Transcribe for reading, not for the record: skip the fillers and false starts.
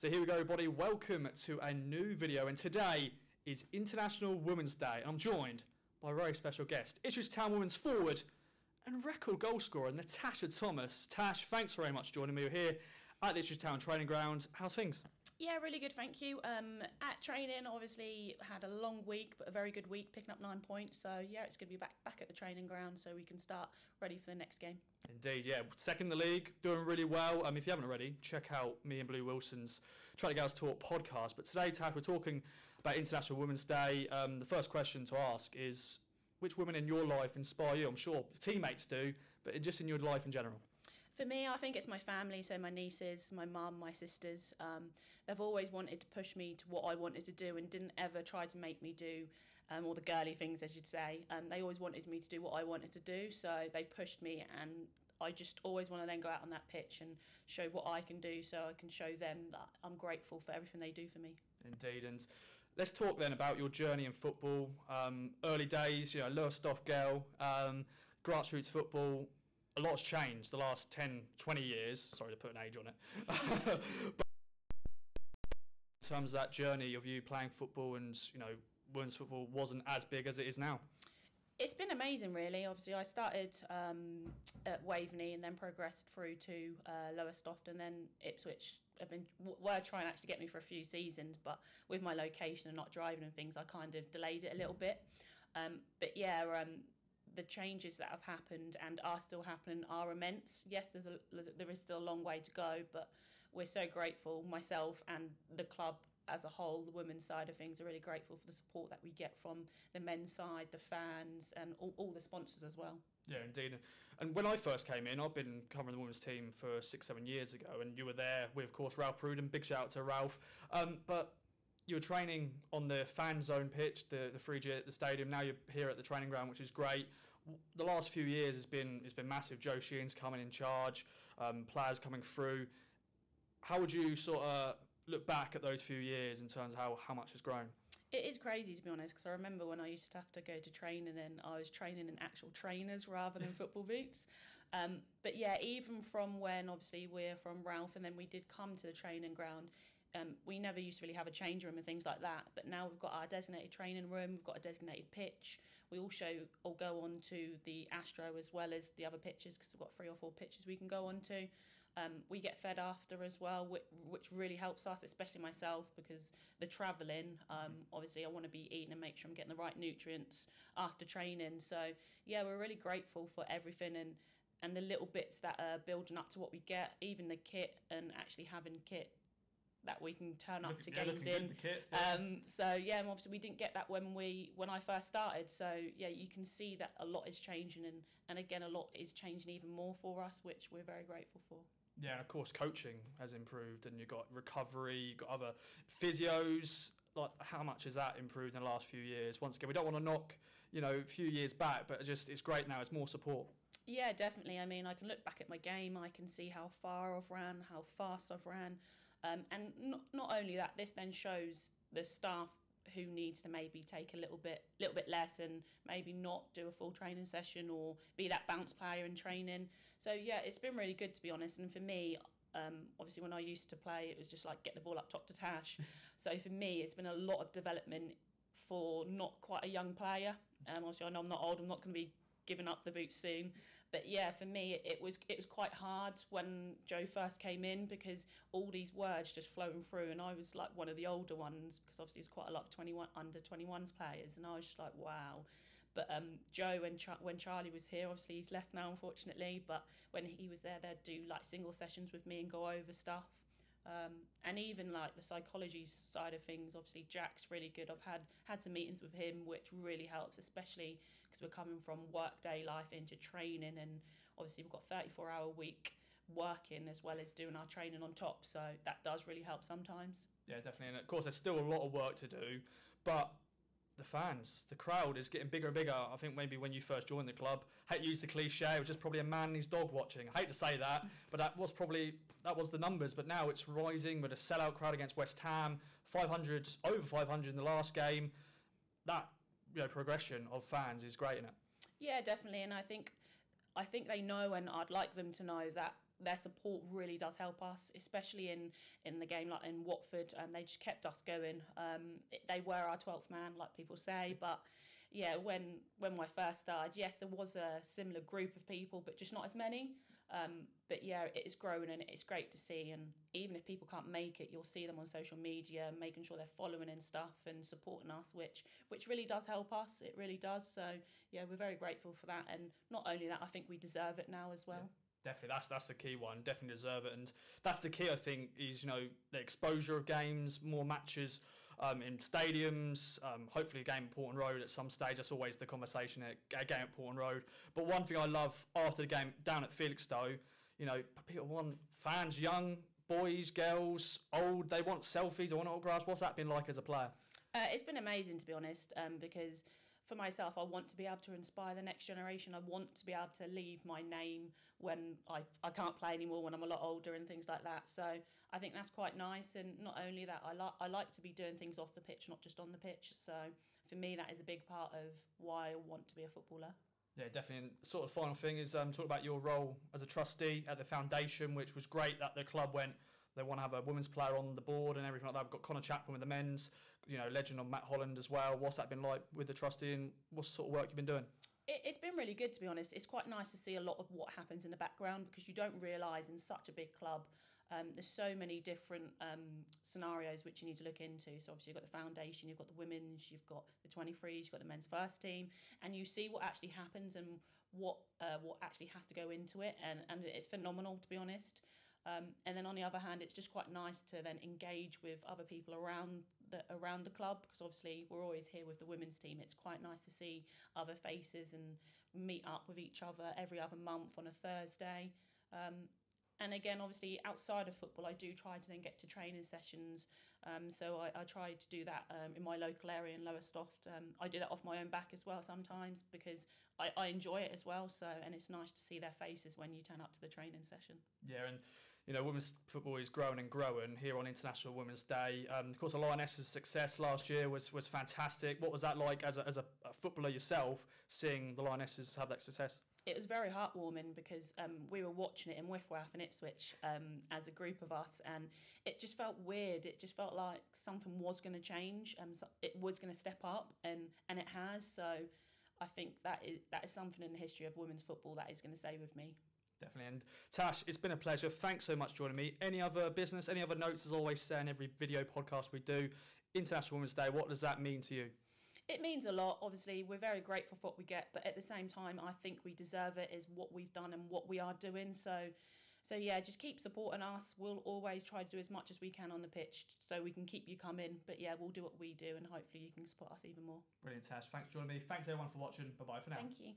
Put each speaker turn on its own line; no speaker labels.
So here we go, everybody. Welcome to a new video, and today is International Women's Day, and I'm joined by a very special guest, Ipswich Town Women's forward and record goal scorer Natasha Thomas. Tash, thanks very much for joining me. We're here at the Ipswich Town training ground. How's things?
Yeah, really good, thank you. At training, obviously had a long week, but a very good week, picking up 9 points. So yeah, it's going to be back at the training ground, so we can start ready for the next game.
Indeed, yeah. Second in the league, doing really well. If you haven't already, check out me and Blue Wilson's Try to Girls Talk podcast. But today, Tash, we're talking about International Women's Day. The first question to ask is, which women in your life inspire you? I'm sure teammates do, but just in your life in general.
For me, I think it's my family, so my nieces, my mum, my sisters. They've always wanted to push me to what I wanted to do and didn't ever try to make me do all the girly things, as you'd say. They always wanted me to do what I wanted to do, so they pushed me, and I just always want to then go out on that pitch and show what I can do, so I can show them that I'm grateful for everything they do for me.
Indeed, and let's talk then about your journey in football. Early days, lower Stoff girl, grassroots football. A lot's changed the last 10, 20 years. Sorry to put an age on it. But in terms of that journey of you playing football and, women's football wasn't as big as it is now.
It's been amazing, really. Obviously, I started at Waveney and then progressed through to Lower Stoft, and then Ipswich were trying to actually get me for a few seasons, but with my location and not driving and things, I kind of delayed it a little bit. But yeah, the changes that have happened and are still happening are immense. Yes, there is still a long way to go, but we're so grateful, myself and the club as a whole, the women's side of things, are really grateful for the support that we get from the men's side, the fans, and all the sponsors as well.
Yeah, indeed. And when I first came in, I've been covering the women's team for 6-7 years ago, and you were there with, of course, Ralph Pruden. Big shout out to Ralph. But you were training on the fan zone pitch, the 3G at the stadium. Now you're here at the training ground, which is great. The last few years has been massive. Joe Sheehan's coming in charge, players coming through. How would you sort of look back at those few years in terms of how much has grown?
It is crazy, to be honest, because I remember when I used to have to go to training and I was training in actual trainers rather than football boots. But yeah, even from when obviously we're from Ralph and then we did come to the training ground, we never used to really have a change room and things like that, but now we've got our designated training room, we've got a designated pitch. We also all go on to the Astro as well as the other pitches, because we've got 3 or 4 pitches we can go on to. We get fed after as well, which really helps us, especially myself, because the travelling, obviously I want to be eating and make sure I'm getting the right nutrients after training. So yeah, we're really grateful for everything and the little bits that are building up to what we get, even the kit, and actually having kit that we can turn up to games in.
The kit, yeah.
So yeah, obviously we didn't get that when I first started. So yeah, you can see that a lot is changing, and again a lot is changing even more for us, which we're very grateful for.
Yeah, of course, coaching has improved, and you've got recovery, you've got other physios. Like, how much has that improved in the last few years? Once again, we don't want to knock, a few years back, but it's great now. It's more support. Yeah,
definitely. I mean, I can look back at my game. I can see how far I've ran, how fast I've ran. And not only that, this then shows the staff who needs to maybe take a little bit less and maybe not do a full training session or be that bounce player in training. So yeah, it's been really good, to be honest. And for me, obviously when I used to play, it was just like get the ball up top to Tash. So for me, it's been a lot of development for not quite a young player. Obviously I know I'm not old, I'm not going to be giving up the boots soon, but yeah, for me it was quite hard when Joe first came in, because all these words just flowing through, and I was like one of the older ones, because obviously there's quite a lot of under 21s players, and I was just like, wow. But Joe, when Charlie was here, obviously he's left now unfortunately, but when he was there, they'd do like single sessions with me and go over stuff. And even like the psychology side of things, obviously Jack's really good. I've had some meetings with him, which really helps, especially because we're coming from workday life into training, and obviously we've got 34-hour week working as well as doing our training on top, so that does really help sometimes.
Yeah, definitely. And of course there's still a lot of work to do, but the fans, the crowd is getting bigger and bigger. I think maybe when you first joined the club, I hate to use the cliche, it was just probably a man and his dog watching. I hate to say that, but that was the numbers. But now it's rising with a sellout crowd against West Ham, over 500 in the last game. That progression of fans is great, isn't it?
Yeah, definitely. And I think they know, and I'd like them to know, that their support really does help us, especially in the game like in Watford. They just kept us going. They were our 12th man, like people say, but yeah, when I first started, yes, there was a similar group of people, but just not as many. But yeah, it is growing and it's great to see. And even if people can't make it, you'll see them on social media, making sure they're following and stuff and supporting us, which really does help us. It really does. So yeah, we're very grateful for that. And not only that, I think we deserve it now as well.
Yeah. Definitely, that's the key one. Definitely deserve it, and that's the key. I think is the exposure of games, more matches in stadiums. Hopefully, a game at Porton Road at some stage. That's always the conversation at a game at Porton Road. But one thing I love after the game down at Felixstowe, people want fans, young boys, girls, old. They want selfies. They want autographs. What's that been like as a player?
It's been amazing, to be honest, because for myself, I want to be able to inspire the next generation. I want to be able to leave my name when I can't play anymore, when I'm a lot older and things like that. So I think that's quite nice. And not only that, I like to be doing things off the pitch, not just on the pitch. So for me, that is a big part of why I want to be a footballer.
Yeah, definitely. And sort of final thing is talk about your role as a trustee at the foundation, which was great that the club went. They want to have a women's player on the board and everything like that. We've got Connor Chapman with the men's, legend of Matt Holland as well. What's that been like with the trustee, and what sort of work you've been doing?
It's been really good, to be honest. It's quite nice to see a lot of what happens in the background, because you don't realise in such a big club, there's so many different scenarios which you need to look into. So obviously you've got the foundation, you've got the women's, you've got the 23s, you've got the men's first team, and you see what actually happens and what actually has to go into it, and it's phenomenal, to be honest. And then on the other hand, it's just quite nice to then engage with other people around the club, because obviously we're always here with the women's team. It's quite nice to see other faces and meet up with each other every other month on a Thursday. And again, obviously outside of football, I do try to then get to training sessions. So I try to do that in my local area in Lowestoft. I do that off my own back as well sometimes, because I enjoy it as well. So, and it's nice to see their faces when you turn up to the training session.
Yeah, and women's football is growing and growing here on International Women's Day. Of course, the Lionesses' success last year was fantastic. What was that like as a footballer yourself, seeing the Lionesses have that success?
It was very heartwarming, because we were watching it in Whiffwaff in Ipswich as a group of us, and it just felt weird. It just felt like something was going to change, and it was going to step up, and it has. So I think that is something in the history of women's football that is going to stay with me.
Definitely. And Tash, it's been a pleasure. Thanks so much for joining me. Any other business, any other notes, as always say in every video podcast we do, International Women's Day, what does that mean to you?
It means a lot. Obviously, we're very grateful for what we get, but at the same time, I think we deserve it, is what we've done and what we are doing. So yeah, just keep supporting us. We'll always try to do as much as we can on the pitch so we can keep you coming. But yeah, we'll do what we do, and hopefully you can support us even more.
Brilliant, Tash. Thanks for joining me. Thanks everyone for watching. Bye-bye for now.
Thank you.